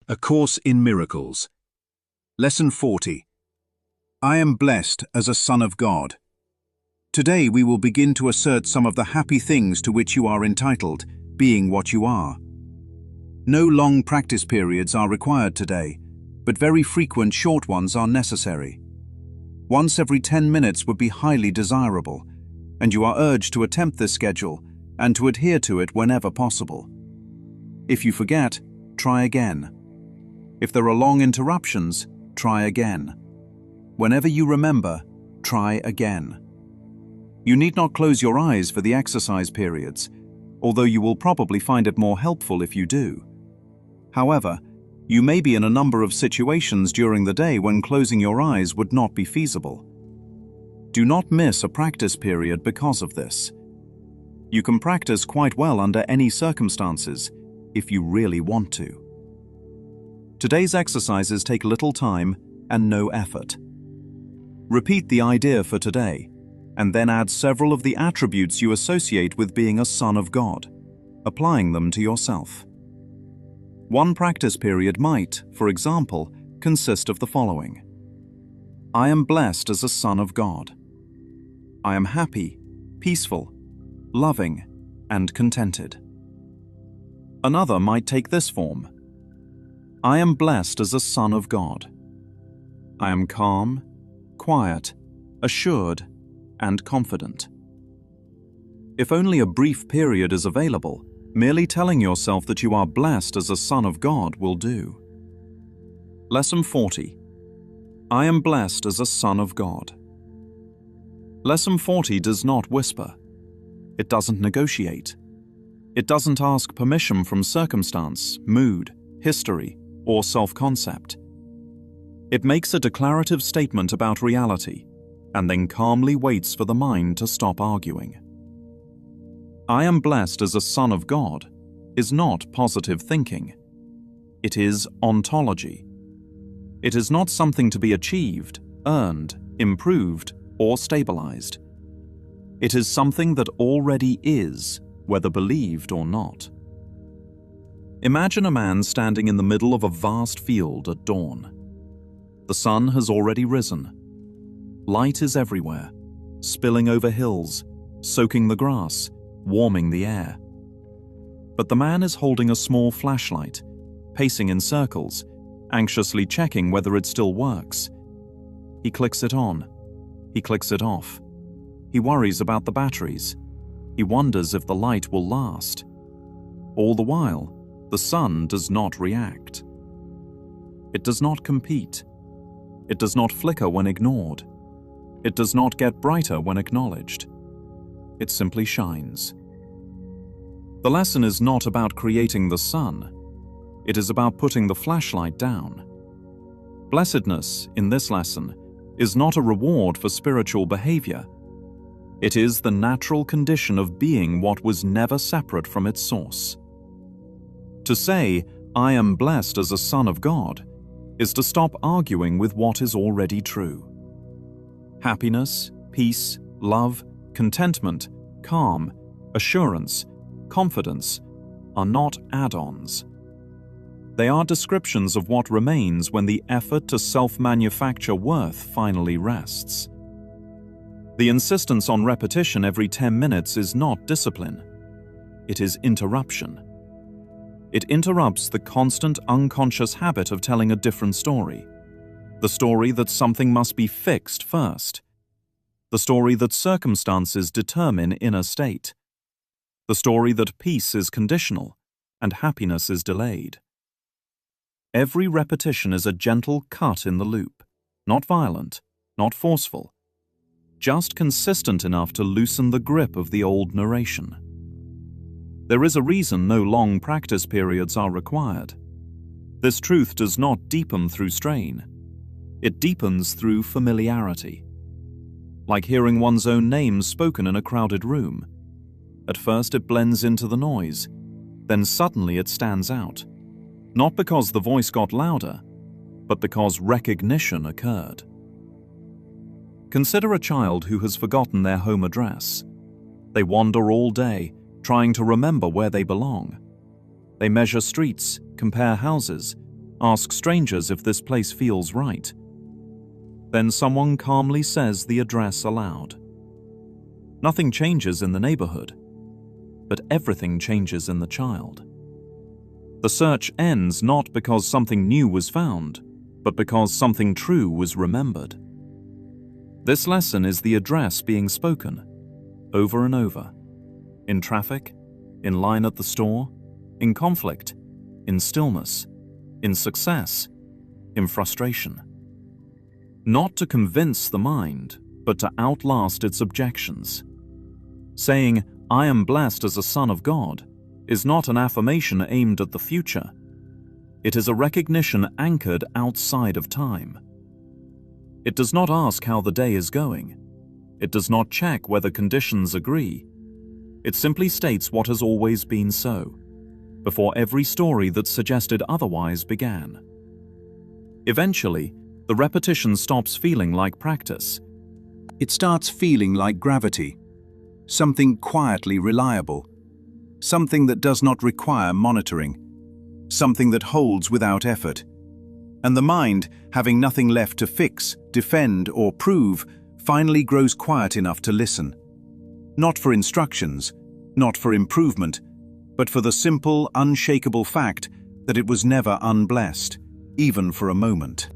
A Course in Miracles. Lesson 40. I am blessed as a son of God. Today we will begin to assert some of the happy things to which you are entitled, being what you are. No long practice periods are required today, but very frequent short ones are necessary. Once every 10 minutes would be highly desirable, and you are urged to attempt this schedule and to adhere to it whenever possible. If you forget, try again. If there are long interruptions, try again. Whenever you remember, try again. You need not close your eyes for the exercise periods, although you will probably find it more helpful if you do. However, you may be in a number of situations during the day when closing your eyes would not be feasible. Do not miss a practice period because of this. You can practice quite well under any circumstances if you really want to. Today's exercises take little time and no effort. Repeat the idea for today, and then add several of the attributes you associate with being a son of God, applying them to yourself. One practice period might, for example, consist of the following. I am blessed as a son of God. I am happy, peaceful, loving, and contented. Another might take this form. I am blessed as a son of God. I am calm, quiet, assured, and confident. If only a brief period is available, merely telling yourself that you are blessed as a son of God will do. Lesson 40. I am blessed as a son of God. Lesson 40 does not whisper. It doesn't negotiate. It doesn't ask permission from circumstance, mood, history, or self-concept. It makes a declarative statement about reality, and then calmly waits for the mind to stop arguing. I am blessed as a son of God is not positive thinking. It is ontology. It is not something to be achieved, earned, improved, or stabilized. It is something that already is, whether believed or not. Imagine a man standing in the middle of a vast field at dawn. The sun has already risen. Light is everywhere, spilling over hills, soaking the grass, warming the air. But the man is holding a small flashlight, pacing in circles, anxiously checking whether it still works. He clicks it on. He clicks it off. He worries about the batteries. He wonders if the light will last. All the while, the sun does not react. It does not compete. It does not flicker when ignored. It does not get brighter when acknowledged. It simply shines. The lesson is not about creating the sun. It is about putting the flashlight down. Blessedness, in this lesson, is not a reward for spiritual behavior. It is the natural condition of being what was never separate from its source. To say, I am blessed as a son of God, is to stop arguing with what is already true. Happiness, peace, love, contentment, calm, assurance, confidence are not add-ons. They are descriptions of what remains when the effort to self-manufacture worth finally rests. The insistence on repetition every 10 minutes is not discipline. It is interruption. It interrupts the constant unconscious habit of telling a different story. The story that something must be fixed first. The story that circumstances determine inner state. The story that peace is conditional and happiness is delayed. Every repetition is a gentle cut in the loop, not violent, not forceful, just consistent enough to loosen the grip of the old narration. There is a reason no long practice periods are required. This truth does not deepen through strain. It deepens through familiarity. Like hearing one's own name spoken in a crowded room. At first it blends into the noise, then suddenly it stands out. Not because the voice got louder, but because recognition occurred. Consider a child who has forgotten their home address. They wander all day, trying to remember where they belong. They measure streets, compare houses, Ask strangers if this place feels right. Then someone calmly says the address aloud. Nothing changes in the neighborhood, but everything changes in the child. The search ends not because something new was found, but because something true was remembered. This lesson is the address being spoken, over and over, in traffic, in line at the store, in conflict, in stillness, in success, in frustration. Not to convince the mind, but to outlast its objections. Saying, "I am blessed as a son of God," is not an affirmation aimed at the future. It is a recognition anchored outside of time. It does not ask how the day is going. It does not check whether conditions agree. It simply states what has always been so, before every story that suggested otherwise began. Eventually, the repetition stops feeling like practice. It starts feeling like gravity, something quietly reliable, something that does not require monitoring, something that holds without effort. And the mind, having nothing left to fix, defend, or prove, finally grows quiet enough to listen. Not for instructions, not for improvement, but for the simple, unshakable fact that it was never unblessed, even for a moment.